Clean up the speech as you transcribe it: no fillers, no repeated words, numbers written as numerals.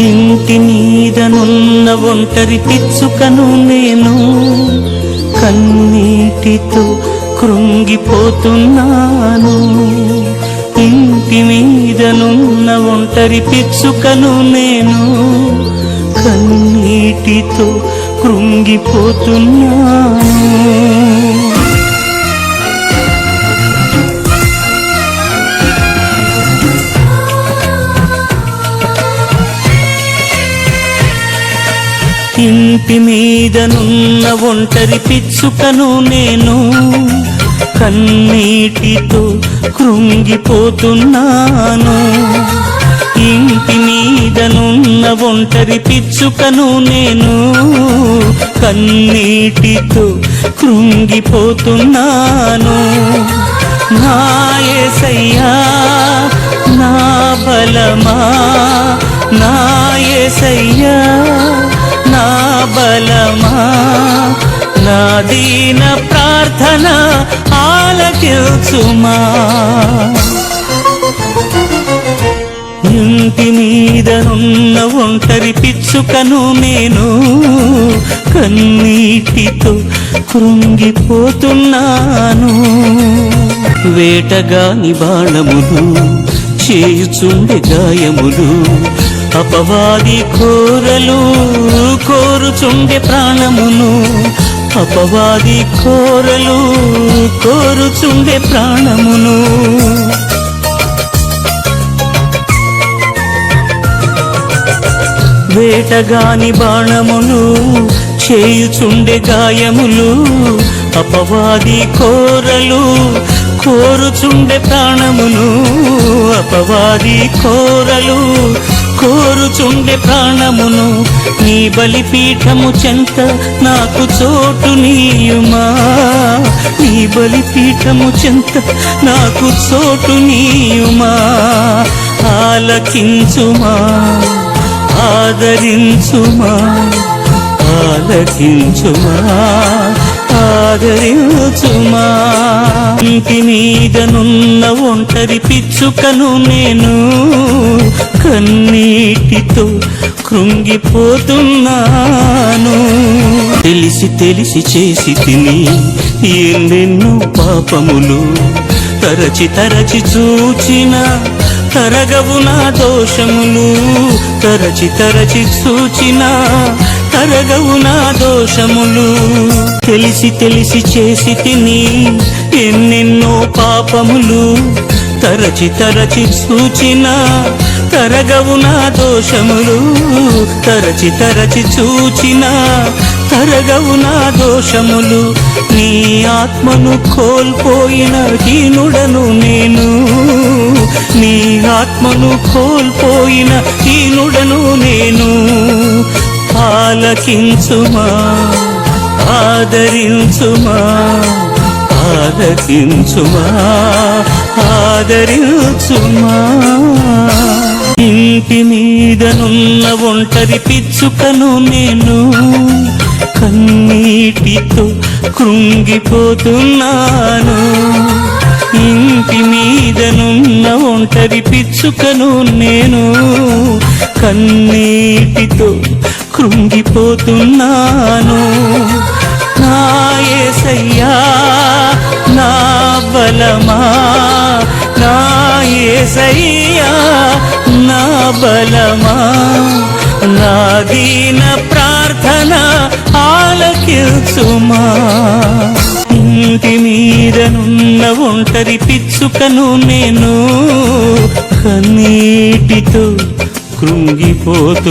ఇంటి మీదనున్న ఒంటరి పిచ్చుకను నేను, కన్నీటితో కృంగిపోతున్నాను. ఇంటి మీదనున్న ఒంటరి పిచ్చుకను నేను, కన్నీటితో కృంగిపోతున్నాను. ఇంటి మీదనున్న ఒంటరి పిచ్చుకను నేను, కన్నీటితో కృంగిపోతున్నాను. ఇంటి మీదనున్న ఒంటరి పిచ్చుకను నేను, కన్నీటితో కృంగిపోతున్నాను. నా యేసయ్యా నా బలమా, నా యేసయ్యా నా బలమా, నా దీన ప్రార్థన ఆలకించుమా. ఇంటి మీదనున్న ఒంటరి పిచ్చుకను నేను, కన్నీటితో కృంగిపోతున్నాను. వేటగాని బాణములు, చేయుచుండె గాయములు, అపవాది కోరలు కోరుచుండె ప్రాణమును. అపవాది కోరలు కోరుచుండె ప్రాణమును. వేటగాని బాణములు, చేయుచుండె గాయములు, అపవాది కోరలు కోరుచుండె ప్రాణమును. అపవాది కోరలు కోరుచుండె ప్రాణమును. నీ బలిపీఠము చెంత నాకు చోటు నీయుమా, నీ బలిపీఠము చెంత నాకు చోటు నీయుమా. ఆలకించుమా, ఆదరించుమా, ఆలకించుమా, ఆదరించుమా. ఇంటి మీదనున్న ఒంటరి పిచ్చుకను నేను, కన్నీటితో కృంగిపోతున్నాను. తెలిసి తెలిసి చేసి తిని ఎన్నెన్నో పాపములు, తరచి తరచి చూచిన తరగవు నా దోషములు. తరచి తరచి చూచిన తరగవు నా దోషములు. తెలిసి తెలిసి చేసి తిని ఎన్నెన్నో పాపములు, తరచి తరచి చూచిన తరగవు నా దోషములు. తరచి తరచి చూచిన తరగవు నా దోషములు. నీ ఆత్మను కోల్పోయిన హీనుడను నేను, నీ ఆత్మను కోల్పోయిన హీనుడను నేను. ఆలకించుమా, ఆదరించుమా, ఆలకించుమా, ఆదరించుమా. ఇంటి మీదనున్న ఒంటరి పిచ్చుకను నేను, కన్నీటితో కృంగిపోతున్నాను. ఇంటి మీదనున్న ఒంటరి పిచ్చుకను నేను, కన్నీటితో కృంగిపోతున్నాను. నా యేసయ్యా నా బలమా, నా యేసయ్యా నా బలమా, నా దీన ప్రార్థన ఆలకించుమా. ఇంటి మీదనున్న ఒంటరి పిచ్చుకను నేను, కన్నీటితో కృంగిపోతున్నాను.